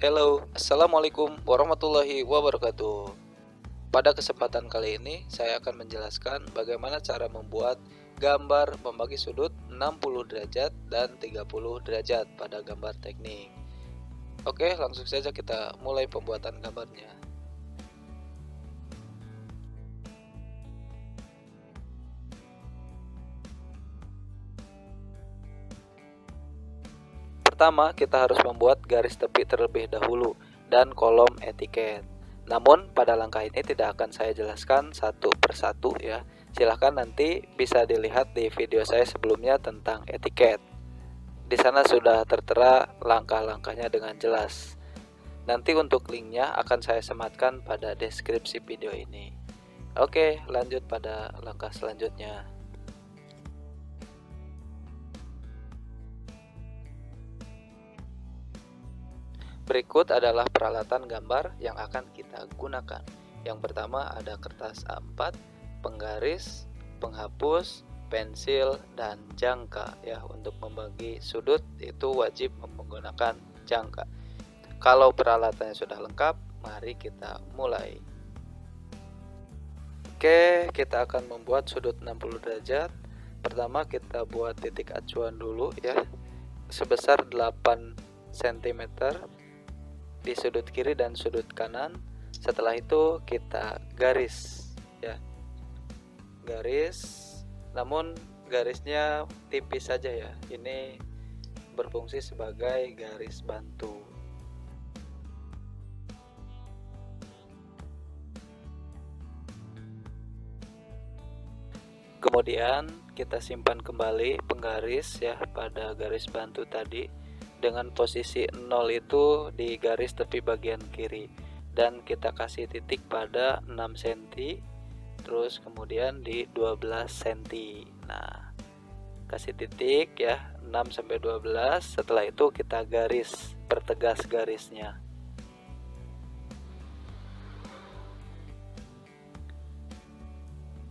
Hello, Assalamualaikum warahmatullahi wabarakatuh. Pada kesempatan kali ini, saya akan menjelaskan bagaimana cara membuat gambar membagi sudut 60 derajat dan 30 derajat pada gambar teknik. Oke, langsung saja kita mulai pembuatan gambarnya. Pertama, kita harus membuat garis tepi terlebih dahulu dan kolom etiket. Namun, pada langkah ini tidak akan saya jelaskan satu persatu ya. Silahkan nanti bisa dilihat di video saya sebelumnya tentang etiket. Di sana sudah tertera langkah-langkahnya dengan jelas. Nanti untuk linknya akan saya sematkan pada deskripsi video ini. Oke, lanjut pada langkah selanjutnya. Berikut adalah peralatan gambar yang akan kita gunakan. Yang pertama ada kertas A4, penggaris, penghapus, pensil, dan jangka ya. Untuk membagi sudut itu wajib menggunakan jangka. Kalau peralatannya sudah lengkap, mari kita mulai. Oke, kita akan membuat sudut 60 derajat. Pertama kita buat titik acuan dulu ya, sebesar 8 cm di sudut kiri dan sudut kanan. Setelah itu kita garis ya, garis, namun garisnya tipis saja ya, ini berfungsi sebagai garis bantu. Kemudian kita simpan kembali penggaris ya pada garis bantu tadi dengan posisi 0 itu di garis tepi bagian kiri, dan kita kasih titik pada 6 cm, terus kemudian di 12 cm. Nah, kasih titik ya 6 sampai 12. Setelah itu kita garis, pertegas garisnya.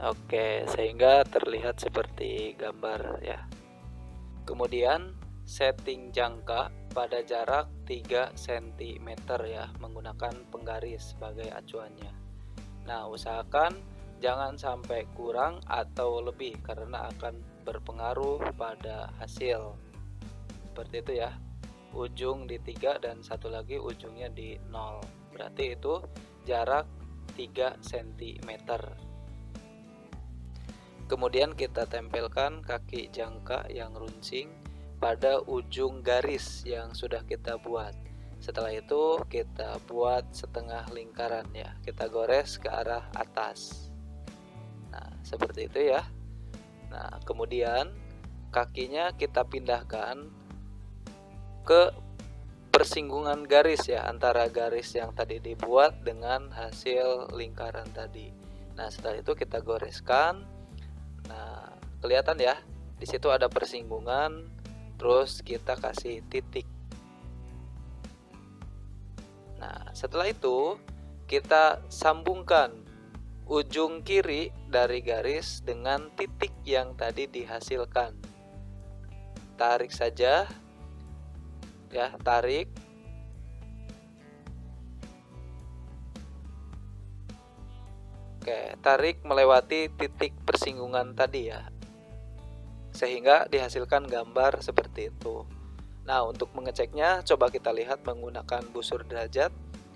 Oke, sehingga terlihat seperti gambar ya. Kemudian setting jangka pada jarak 3 cm ya, menggunakan penggaris sebagai acuannya. Nah, usahakan jangan sampai kurang atau lebih karena akan berpengaruh pada hasil. Seperti itu ya. Ujung di 3 dan satu lagi ujungnya di 0. Berarti itu jarak 3 cm. Kemudian kita tempelkan kaki jangka yang runcing pada ujung garis yang sudah kita buat. Setelah itu kita buat setengah lingkaran ya, kita gores ke arah atas. Nah, seperti itu ya. Nah, kemudian kakinya kita pindahkan ke persinggungan garis ya, antara garis yang tadi dibuat dengan hasil lingkaran tadi. Nah, setelah itu kita goreskan. Nah, kelihatan ya, di situ ada persinggungan, terus kita kasih titik. Nah, setelah itu kita sambungkan ujung kiri dari garis dengan titik yang tadi dihasilkan. Tarik saja ya, tarik. Oke, tarik melewati titik persinggungan tadi ya, sehingga dihasilkan gambar seperti itu. Nah, untuk mengeceknya coba kita lihat menggunakan busur derajat.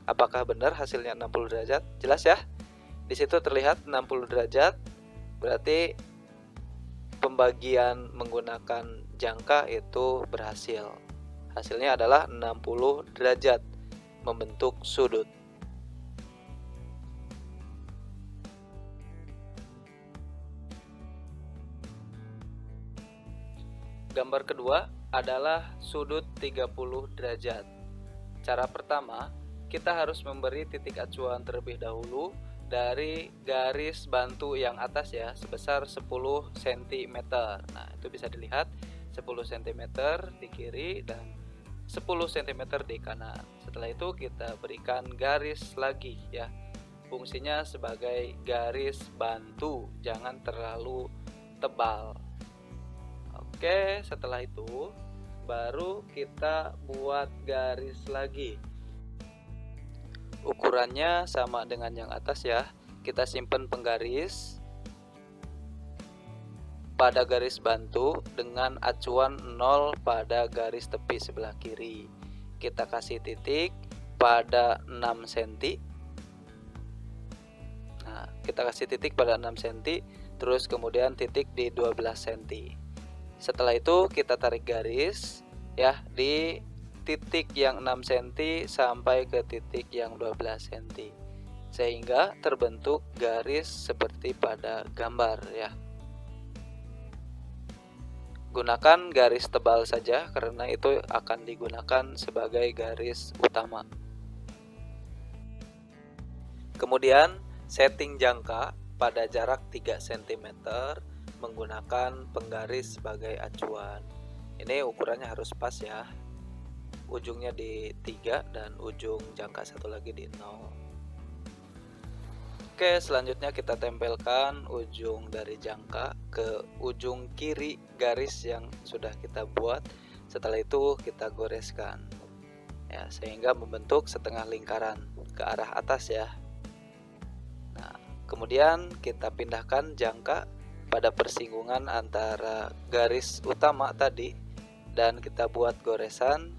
Apakah benar hasilnya 60 derajat? Jelas ya. Di situ terlihat 60 derajat. Berarti pembagian menggunakan jangka itu berhasil. Hasilnya adalah 60 derajat membentuk sudut. Gambar kedua adalah sudut 30 derajat. Cara pertama, kita harus memberi titik acuan terlebih dahulu dari garis bantu yang atas ya, sebesar 10 cm. Nah, itu bisa dilihat 10 cm di kiri dan 10 cm di kanan. Setelah itu kita berikan garis lagi ya. Fungsinya sebagai garis bantu, jangan terlalu tebal. Oke, setelah itu baru kita buat garis lagi. ukurannya sama dengan yang atas ya. Kita simpan penggaris pada garis bantu dengan acuan 0 pada garis tepi sebelah kiri. Kita kasih titik pada 6 cm. Nah, kita kasih titik pada 6 cm, terus kemudian titik di 12 cm. Setelah itu kita tarik garis ya di titik yang 6 cm sampai ke titik yang 12 cm. Sehingga terbentuk garis seperti pada gambar ya. Gunakan garis tebal saja karena itu akan digunakan sebagai garis utama. Kemudian setting jangka pada jarak 3 cm menggunakan penggaris sebagai acuan. Ini ukurannya harus pas ya. Ujungnya di 3 dan ujung jangka satu lagi di 0. Oke, selanjutnya kita tempelkan ujung dari jangka ke ujung kiri garis yang sudah kita buat. Setelah itu kita goreskan ya, sehingga membentuk setengah lingkaran ke arah atas ya. Nah, kemudian kita pindahkan jangka pada persinggungan antara garis utama tadi dan kita buat goresan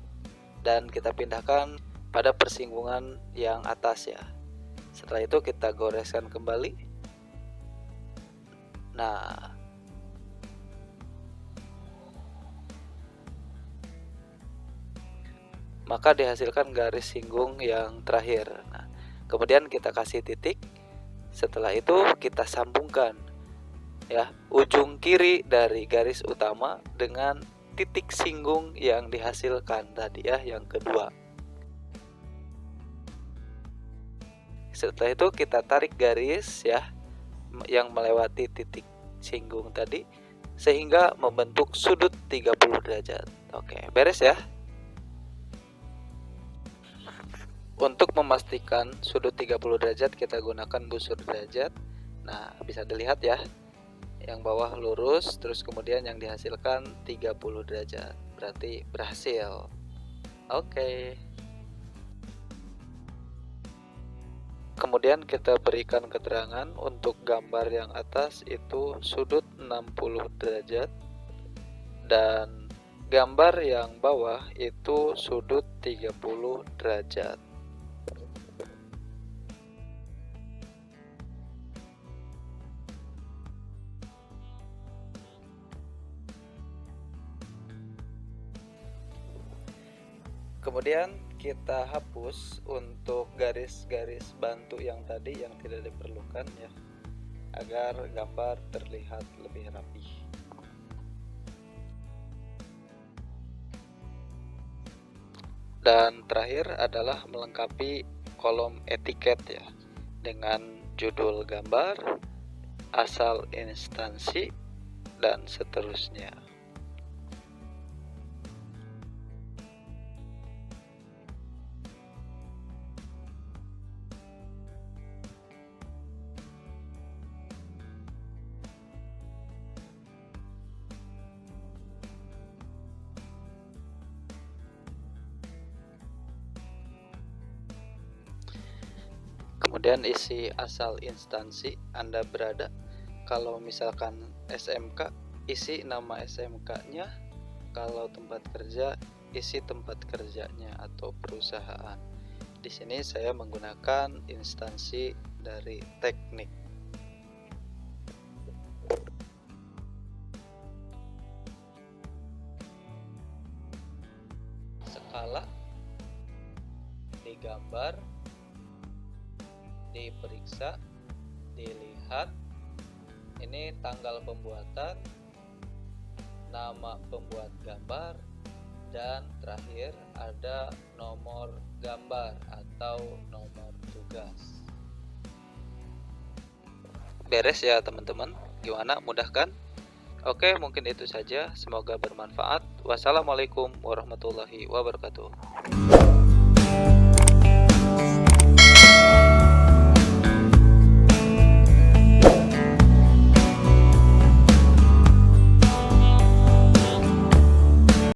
dan kita pindahkan pada persinggungan yang atas ya. Setelah itu kita goreskan kembali. Nah, maka dihasilkan garis singgung yang terakhir. Nah, kemudian kita kasih titik. Setelah itu kita sambungkan ya ujung kiri dari garis utama dengan titik singgung yang dihasilkan tadi ya, yang kedua. Setelah itu kita tarik garis ya yang melewati titik singgung tadi sehingga membentuk sudut 30 derajat. Oke, beres ya. Untuk memastikan sudut 30 derajat kita gunakan busur derajat. Nah, bisa dilihat ya. Yang bawah lurus, terus kemudian yang dihasilkan 30 derajat. Berarti berhasil. Oke. Kemudian kita berikan keterangan untuk gambar yang atas itu sudut 60 derajat dan gambar yang bawah itu sudut 30 derajat. Kemudian kita hapus untuk garis-garis bantu yang tadi yang tidak diperlukan ya, agar gambar terlihat lebih rapi. Dan terakhir adalah melengkapi kolom etiket ya, dengan judul gambar, asal instansi, dan seterusnya. Kemudian isi asal instansi Anda berada. Kalau misalkan SMK, isi nama SMK-nya. Kalau tempat kerja, isi tempat kerjanya atau perusahaan. Di sini saya menggunakan instansi dari teknik. Skala digambar, diperiksa, dilihat. Ini tanggal pembuatan, nama pembuat gambar, dan terakhir ada nomor gambar atau nomor tugas. Beres ya teman-teman? Gimana, mudah kan? Oke, mungkin itu saja. Semoga bermanfaat. Wassalamualaikum warahmatullahi wabarakatuh.